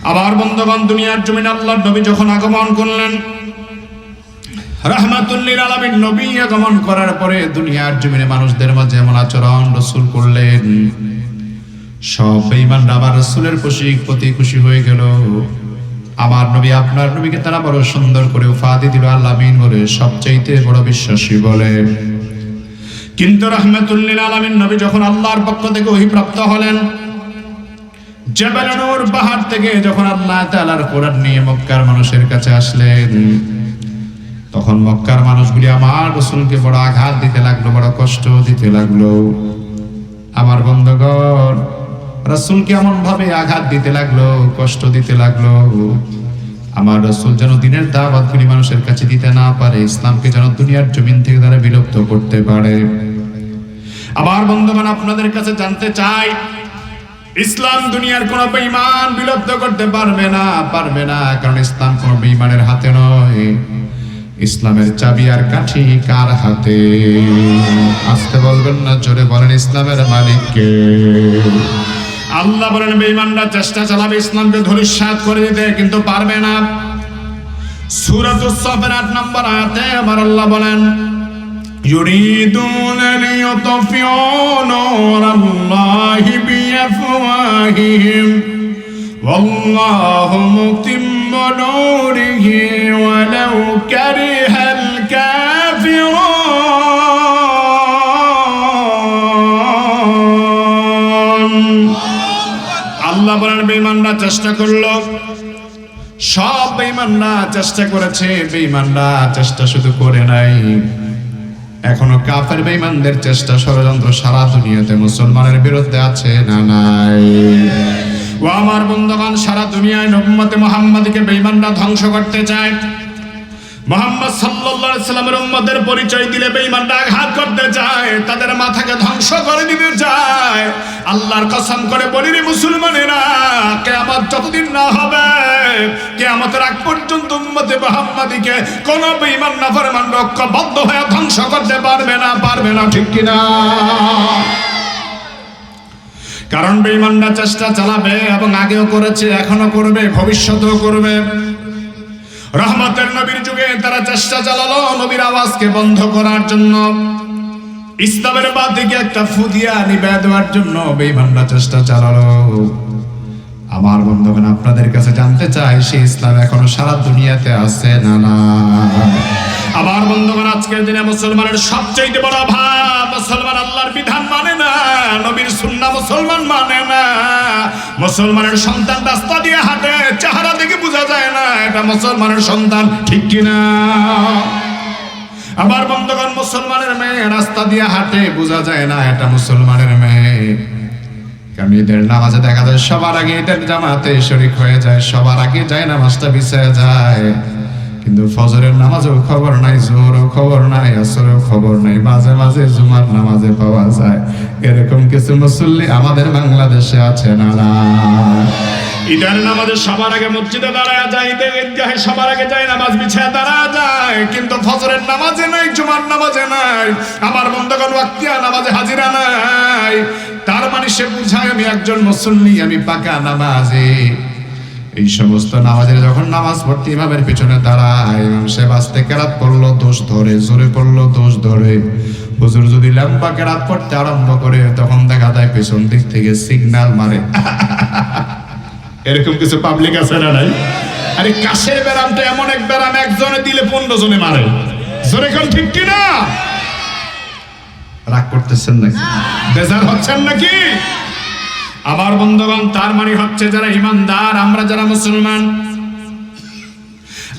আবার বন্ধুগণ, দুনিয়ার জমিনে আল্লাহর নবী যখন আগমন করলেন, রাহমাতুল লিল আলামিন নবী আগমন করার পরে দুনিয়ার জমিনে মানুষদের মাঝে এমন আচরণ রাসূল করলেন, সব বেঈমানরা আবার রাসূলের প্রতি খুশি হয়ে গেল। আমার নবী আপনার নবীকে তারা বড় সুন্দর করে উপাধি দিল আল আমিন বলে, সবচাইতে বড় বিশ্বাসী বলে। কিন্তু রাহমাতুল লিল আলামিন নবী যখন আল্লাহর পক্ষ থেকে ওহী প্রাপ্ত হলেন, জাবাল নূর পাহাড় থেকে যখন আল্লাহ তাআলার কোরআন নিয়ে মক্কার মানুষের কাছে আসলেন, তখন মক্কার মানুষগুলি আমার রাসূলকে বড় আঘাত দিতে লাগলো, বড় কষ্ট দিতে লাগলো। আমার বন্ধুগণ, রাসূলকে এমন ভাবে আঘাত দিতে লাগলো, কষ্ট দিতে লাগলো, আমার রাসূল যেন দিনের দাওয়াতগুলি মানুষের কাছে দিতে না পারে, ইসলামকে যেন দুনিয়ার জমিন থেকে তারা বিলুপ্ত করতে পারে। আবার বন্ধুগণ, আপনাদের কাছে জানতে চাই, ইসলাম দুনিয়ার কোন বেঈমান বিলুপ্ত করতে পারবে না, কারণ ইসলাম কোন বেঈমানের হাতে নয়। ইসলামের চাবি আর কাঠি কার হাতে? আস্তে বলবেন না, জোরে বলেন, ইসলামের মালিক কে? আল্লাহ বলেন, বেঈমানরা চেষ্টা চালাবে ইসলামকে ধূলিসাৎ করে দিতে, কিন্তু পারবে না। সূরাতুস সাফের 8 নম্বর আয়াতে আমার আল্লাহ বলেন, ইউরিদুনা লিইউতফিউ নূরাল্লাহি বিআফওয়াহিহিম ওয়াল্লাহু মুতিম্মু নূরিহি ওয়ালাউ কারিহাল কাফিরুন। আল্লাহ বলেন, বেঈমানরা চেষ্টা করলো, সব বেঈমানরা চেষ্টা করেছে, বেঈমানরা চেষ্টা শুধু করে নাই, এখনো কাফের বেঈমানদের চেষ্টা ষড়যন্ত্র সারা দুনিয়াতে মুসলমানের বিরুদ্ধে আছে না নাই? ও আমার বন্ধুগণ, সারা দুনিয়ায় উম্মতে মুহাম্মাদীকে বেঈমানরা ধ্বংস করতে চায়। মুহাম্মদ সাল্লাল্লাহু আলাইহি সাল্লামের উম্মতের পরিচয় দিলে বেঈমানরা আঘাত করতে চায়, তাদের মাথাকে ধ্বংস করে দিতে চায়। আল্লাহর কসম করে বলি রে মুসলমানেরা, কিয়ামত যতদিন না হবে, কিয়ামতের আগ পর্যন্ত উম্মতে মুহাম্মাদীকে কোন বেঈমান নাফরমান ঐক্যবদ্ধ হয়ে ধ্বংস করতে পারবে না, ঠিক কি না? কারণ বেঈমানরা চেষ্টা চালাবে, এবং আগেও করেছে, এখনো করবে, ভবিষ্যতেও করবে। রহমতের নবীর যুগে তারা চেষ্টা চালালো নবীর আওয়াজকে বন্ধ করার জন্য, ইসলামের বাতিকে একটা ফুদিয়া নিভিয়ে দেওয়ার জন্য বেঈমানরা চেষ্টা চালালো। আমার বন্ধুগণ, আপনাদের কাছে জানতে চাই, সেই ইসলাম এখনো সারা দুনিয়াতে আছে না না? আমার বন্ধুগণ, আজকের দিনে মুসলমানের সবচেয়ে বড় অভাব, মুসলমান আল্লাহর বিধান মানে না, নবীর সুন্নাহ মুসলমান মানে না। মুসলমানের সন্তান রাস্তা দিয়ে হাঁটে, চেহারা দেখে বোঝা যায় না এটা মুসলমানের সন্তান, ঠিক কিনা? আমার বন্ধুগণ, মুসলমানের মেয়ে রাস্তা দিয়ে হাঁটে, বোঝা যায় না এটা মুসলমানের মেয়ে। কারণ ঈদের নামাজে দেখা যায় সবার আগে ঈদের জামাতে শরীক হয়ে যায়, সবার আগে যায় নামাজটা বিছায় যায়, কিন্তু ফজরের নামাজেও খবর নাই, জোহরও খবর নাই, আসরেও খবর নাই, মাঝে মাঝে জুমার নামাজে পাওয়া যায়। এরকম কিছু মুসল্লি আমাদের বাংলাদেশে আছে না? ঈদের নামাজে সবার আগে মসজিদে দাঁড়ায় যায়, ঈদগাহে সবার আগে যায়, নামাজ বিছায় দাঁড়ায় যায়, কিন্তু ফজরের নামাজে নাই, জুমার নামাজে নাই, আমার বন্ধুগণ ওয়াক্তিয়া নামাজে হাজিরা নাই। তার মানে সে বুঝায় আমি একজন মুসল্লি, আমি পাকা নামাজি। এই সমস্ত নামাজের যখন নামাজ পড়তে ইমামের পিছনে দাঁড়ায়, ইমাম সাহেব আস্তে কেরাত পড়লো দোষ ধরে, জোরে পড়লো দোষ ধরে, হুজুর যদি লম্বা কেরাত পড়তে আরম্ভ করে, তখন দেখা যায় পেছন দিক থেকে সিগন্যাল মারে। এরকম কিছু পাবলিক আছে না নাই? আরে কাশের ব্যারামটা এমন এক ব্যারাম, একজনে দিলে 15 জনে মারে, জোরে কোন, ঠিক কিনা? রাগ করতেছেন নাকি? বেজার হচ্ছেন নাকি? আবার বন্ধুগণ, তার মানে হচ্ছে যারা ইমানদার, আমরা যারা মুসলমান,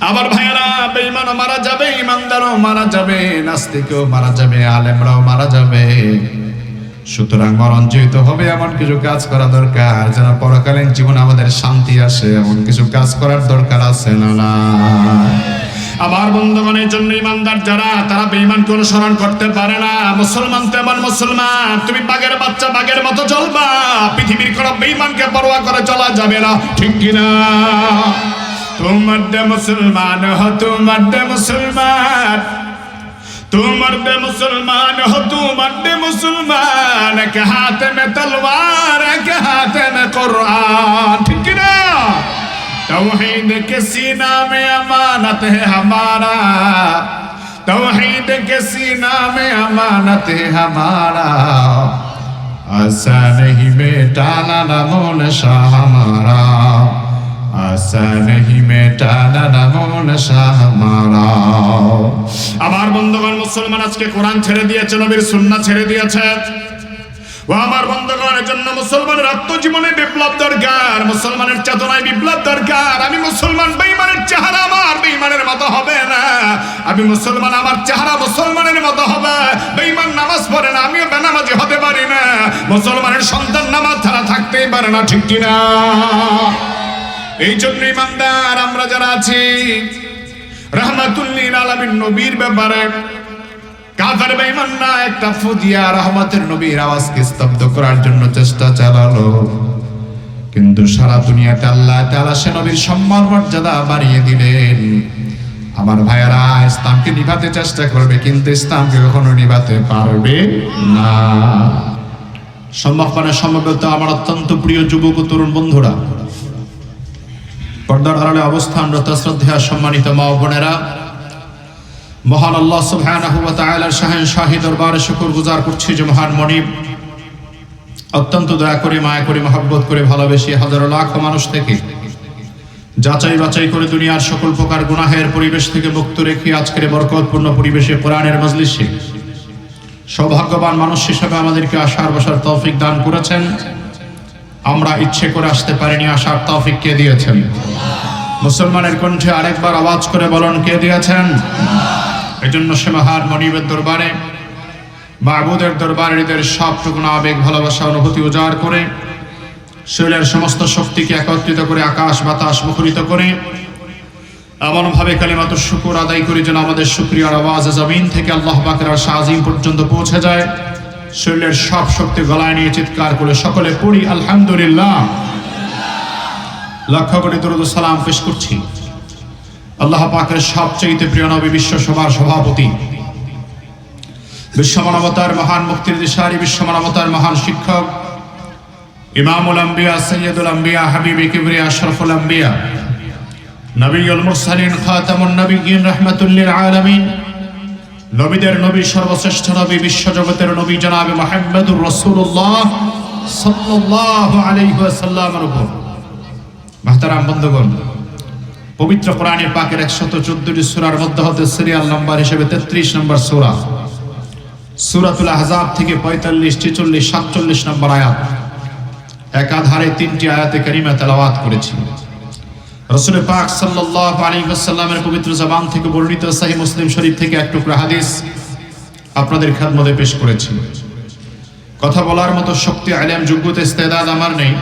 আবার ভাইয়ারা, বেঈমানও মারা যাবে, ইমানদারও মারা যাবে, নাস্তিকও মারা যাবে, আলেমরাও মারা যাবে। সুতরাং মরণ যেহেতু হবে, এমন কিছু কাজ করা দরকার যেন পরকালীন জীবনে আমাদের শান্তি আসে, এমন কিছু কাজ করার দরকার আছে না? আবার বন্ধুগণের জন্য ইমানদার যারা, তারা বেঈমানকে অনুসরণ করতে পারে না। মুসলমান তেমন মুসলমান, তুমি বাঘের বাচ্চা, বাঘের মতো চলবা, পৃথিবীর কোন বেঈমানকে পরোয়া করে চলা যাবে না, ঠিক কিনা? তোমার দে মুসলমান হো, তোমার দে মুসলমান, তোমার দে মুসলমান হো, তোমার দে মুসলমান, এক হাতে মে তলওয়ার, এক হাতে মে কুরআন, ঠিক কিনা? तौहीद के सीना में अमानत है हमारा, तौहीद के सीना में अमानत है हमारा, आशा नहीं मिटाना नमो नशा हमारा, आशा नहीं मिटाना नमो नशा हमारा। আমার বন্ধুগণ, মুসলমান আজকে কোরআন ছেড়ে দিয়েছে, নবীর সুন্নাহ ছেড়ে দিয়েছে। ও আমার বন্ধুগণের জন্য মুসলমানের আত্মজীবনে বিপ্লব দরকার, মুসলমানের চেতনায় বিপ্লব দরকার। আমি মুসলমান, বেঈমানের চেহারা আমার বেঈমানের মতো হবে না। আমি মুসলমান, আমার চেহারা মুসলমানের মতো হবে। বেঈমান নামাজ পড়ে না, আমিও বেনামাজি হতে পারি না। মুসলমানের সন্তান নামাজ ছাড়া থাকতেই পারে না, ঠিক কিনা? এই জন্য ইমানদার আমরা যারা আছি, রাহমাতুল লিল আলামিন নবীর ব্যাপারে কাফের বেঈমান না একটা ফুদিয়া রহমতের নবীর আওয়াজকে স্তব্ধ করার জন্য চেষ্টা চালালো, কিন্তু সারা দুনিয়াতে আল্লাহ তাআলা সে নবীর সম্মান মর্যাদা বাড়িয়ে দিলেন। আমার ভাইয়েরা, ইসলামকে নিভাতে চেষ্টা করবে, কিন্তু ইসলামকে কখনো নিভাতে পারবে না। সম্মাপনে সমবেত আমার অত্যন্ত প্রিয় যুবক ও তরুণ বন্ধুরা, পর্দার আড়ালে অবস্থানরত শ্রদ্ধেয় সম্মানিত মা ও বোনেরা, মহান আল্লাহ সুবহানাহু ওয়া তাআলার শাহেনশাহী দরবারে শুকরগুজার করছি যে মহান মনিব অত্যন্ত দয়া করে, মায়া করে, মহব্বত করে, ভালোবেসে হাজারো লাখ মানুষ থেকে যাচাই বাছাই করে দুনিয়ার সকল প্রকার গুনাহের পরিবেশ থেকে মুক্ত রেখে আজকের বরকতপূর্ণ পরিবেশে কোরআনের মজলিসে সৌভাগ্যবান মানুষ হিসেবে আমাদেরকে আসার বসার তৌফিক দান করেছেন। আমরা ইচ্ছে করে আসতে পারিনি, আসার তৌফিক কে দিয়েছেন? মুসলমানের কণ্ঠে আরেকবার আওয়াজ করে বলুন, কে দিয়েছেন? এজন্য সে মহান মনিবের দরবারে, মাবুদের দরবারে হৃদয়ের সবটুকু আবেগ, ভালোবাসা, অনুভূতি উজাড় করে শরীরের সমস্ত শক্তিকে একত্রিত করে আকাশ বাতাস মুখরিত করে এমনভাবে কালিমাতুশ শুকর আদায় করি যেন আমাদের শুকরিয়ার আওয়াজ জমিন থেকে আল্লাহ পাকের আরশ আজিম পর্যন্ত পৌঁছে যায়। শরীরের সব শক্তি গলায় নিয়ে চিৎকার করে সকলে পড়ি আলহামদুলিল্লাহ। লক্ষ কোটি দরুদ ও সালাম পেশ করছি আল্লাহ পাকের সবচেয়ে প্রিয় নবী, বিশ্ব সভার সভাপতি, বিশ্ব মানবতার মহান মুক্তির দিশারি, বিশ্ব মানবতার মহান শিক্ষক, ইমামুল আম্বিয়া, সৈয়দুল আম্বিয়া, হাবিবে কিবরিয়া, আশরাফুল আম্বিয়া, নবিয়ুল মুরসালিন, খাতামুন নবিয়্যিন, রাহমাতুল লিল আলামিন, নবীদের নবী, সর্বশ্রেষ্ঠ নবী, বিশ্বজগতের নবী জনাবে মুহাম্মদুর রাসূলুল্লাহ সাল্লাল্লাহু আলাইহি ওয়াসাল্লামের উপর। মুহতারাম বন্ধুগণ, পবিত্র কোরআনে পাকের 114টি সূরার মধ্যে হতে সিরিয়াল নাম্বার হিসেবে 33 নম্বর সূরা, সূরাতুল আহজাব থেকে 45, 46, 47 নম্বর আয়াত, একাধারে 3টি আয়াতে কারিমা তেলাওয়াত করেছি। রাসূল পাক সাল্লাল্লাহু আলাইহি ওয়াসাল্লামের পবিত্র জবান থেকে বর্ণিত সহিহ মুসলিম শরীফ থেকে এক টুকরা হাদিস আপনাদের খেদমতে পেশ করেছি। কথা বলার মতো শক্তি, ইলম, যোগ্যতা, ইস্তেদাদ আমার নেই।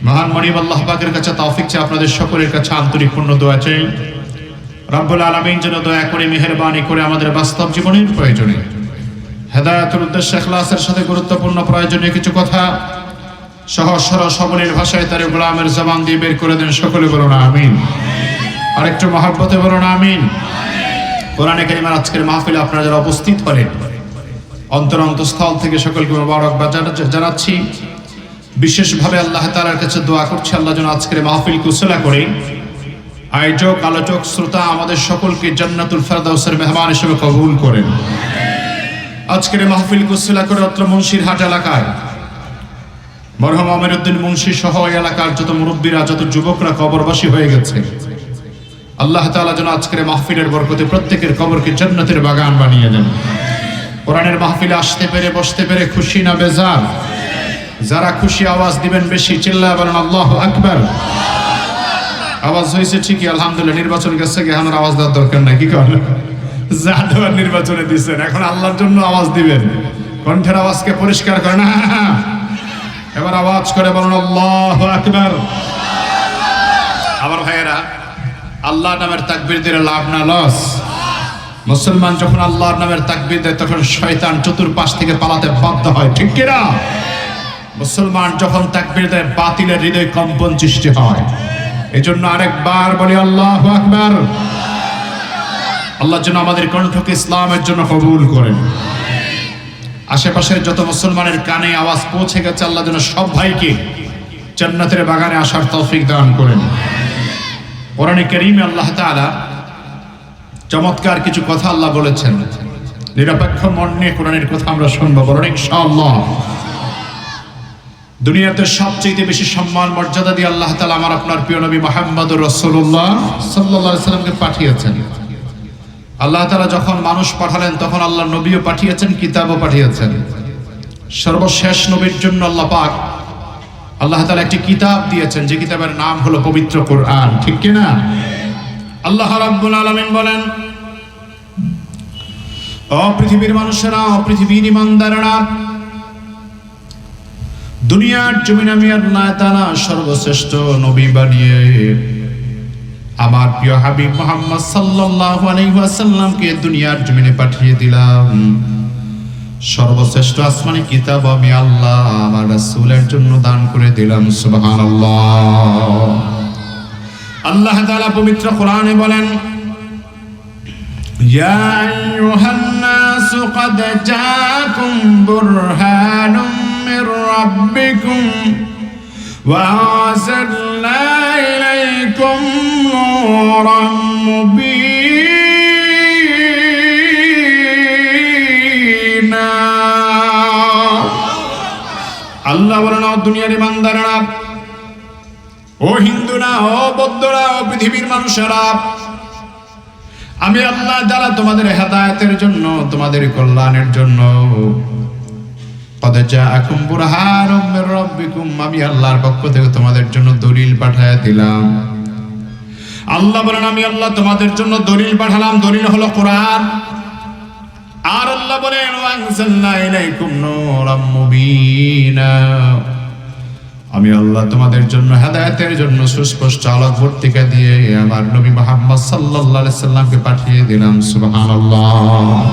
মহান মনিব আল্লাহ পাকের কাছে তৌফিক চাই, আপনাদের সকলের কাছে আন্তরিক পূর্ণ দোয়া চাই। রব্বুল আলামিন যেন দয়া করে, মেহেরবানি করে আমাদের বাস্তব জীবনের প্রয়োজনে হেদায়েতের উদ্দেশ্যে ইখলাসের সাথে গুরুত্বপূর্ণ প্রয়োজনীয় কিছু কথা সহজ সরল সবলীল ভাষায় তার গোলামের জবান দিয়ে বের করে দেন। সকলে বলুন আমিন। আরেকটু মহব্বতে বলুন আমিন। কোরআনে কারিমের আজকের মাহফিলে আপনারা যারা উপস্থিত হলেন, অন্তরস্থল থেকে সকলকে মোবারকবাদ জানাচ্ছি। বিশেষভাবে আল্লাহ তাআলার কাছে দোয়া করছি, আল্লাহ যেন আজকের মাহফিল কুশলা করে আয়োজক, আলোচক, শ্রোতা আমাদের সকলকে জান্নাতুল ফেরদাউসের মেহমান হিসেবে কবুল করেন। আজকের মাহফিল কুশলা করে অত্র মুন্সিরহাট এলাকায় মরহুম আমিরউদ্দিন মুন্সি সহ এলাকার যত মুরব্বীরা, যত যুবকরা কবরবাসী হয়ে গেছে, আল্লাহ তাআলা যেন আজকের মাহফিলের বরকতে প্রত্যেকের কবরকে জান্নাতের বাগান বানিয়ে দেন। কোরআনের মাহফিলে আসতে পেরে, বসতে পেরে খুশি না বেজার? যারা খুশি আওয়াজ দিবেন বেশি, চিল্লায় বলেন আল্লাহু আকবার। আওয়াজ হয়েছে ঠিকই, আলহামদুলিল্লাহ। নির্বাচন গেছে, এখন আওয়াজ দেওয়ার দরকার নাই। কি করেন? যা দেওয়ার নির্বাচনে দিচ্ছেন, এখন আল্লাহর জন্য আওয়াজ দিবেন। কণ্ঠের আওয়াজকে পরিষ্কার করেন। এবার আওয়াজ করে বলুন আল্লাহু আকবার। আমার ভাইয়েরা, আল্লাহর নামের তাকবীর দিলে লাভ না লস? মুসলমান যখন আল্লাহর নামের তাকবীর দেয় তখন শয়তান চতুর্পাশ থেকে পালাতে বাধ্য হয়, ঠিক কিনা? মুসলমান যখন তাকবীর দেয় বাতিলের হৃদয় কম্পন সৃষ্টি হয়। এজন্য আরেকবার বলি আল্লাহু আকবার। আল্লাহ যেন আমাদের কণ্ঠকে ইসলামের জন্য কবুল করেন। আশেপাশের যত মুসলমানের কানে আওয়াজ পৌঁছে গেছে, আল্লাহ যেন সব ভাইকে জান্নাতের বাগানে আসার তৌফিক দান করেন। কোরআনে কারীমে আল্লাহ তাআলা চমৎকার কিছু কথা আল্লাহ বলেছেন। নিরপেক্ষ মন নিয়ে কোরআনের কথা আমরা শুনবো, বলুন ইনশাআল্লাহ। দুনিয়াতে সবচেয়ে বেশি সম্মান মর্যাদা দিয়ে আল্লাহ তাআলা আমার আপনার প্রিয় নবী মুহাম্মদুর রাসূলুল্লাহ সাল্লাল্লাহু আলাইহি সাল্লামকে পাঠিয়েছেন। আল্লাহ তাআলা যখন মানুষ পাঠালেন তখন আল্লাহ নবীও পাঠিয়েছেন, কিতাবও পাঠিয়েছেন। সর্বশেষ নবীর জন্য আল্লাহ পাক আল্লাহ তাআলা একটি কিতাব দিয়েছেন, যে কিতাবের নাম হলো পবিত্র কোরআন, ঠিক কি না? আল্লাহ রাব্বুল আলামিন বলেন, ও পৃথিবীর মানুষেরা, ও পৃথিবীর ঈমানদারেরা, দুনিয়ার জমিনে আমি আল্লাহ তাআলা সর্বশ্রেষ্ঠ নবী বানিয়ে আমার প্রিয় হাবিব মুহাম্মদ সাল্লাল্লাহু আলাইহি ওয়াসাল্লামকে দুনিয়ার জমিনে পাঠিয়ে দিলাম। সর্বশ্রেষ্ঠ আসমানি কিতাব আমি আল্লাহ আমার রাসূলের জন্য দান করে দিলাম। সুবহানাল্লাহ। আল্লাহ তাআলা পবিত্র কোরআনে বলেন, ইয়া আইয়ুহান নাসু ক্বাদ জাআকুম বুরহানুম মির রাব্বিকুম ওয়া আনজালনা ইলাইকুম নূরাম মুবিনা। আল্লাহ বলেন, ও দুনিয়ার ঈমানদারেরা, ও হিন্দুরা, ও বৌদ্ধরা, ও পৃথিবীর মানুষেরা, আমি আল্লাহ যারা তোমাদের হেদায়েতের জন্য, তোমাদের কল্যাণের জন্য ক্বাদ জাআকুম বুরহানুম মির রাব্বিকুম, আমি আল্লাহর পক্ষ থেকে তোমাদের জন্য দলিল পাঠিয়ে দিলাম। আল্লাহ বলেন, আমি আল্লাহ তোমাদের জন্য দলিল পাঠালাম, দলিল হলো কোরআন। আর আল্লাহ বলেন, ওয়া আনজালনা ইলাইকুম নূরাম মুবিনা, আমি আল্লাহ তোমাদের জন্য হেদায়েতের জন্য সুস্পষ্ট আলোকবর্তিকা দিয়ে আমার নবী মুহাম্মদ সাল্লাল্লাহু আলাইহি সাল্লামকে পাঠিয়ে দিলাম। সুবহানাল্লাহ।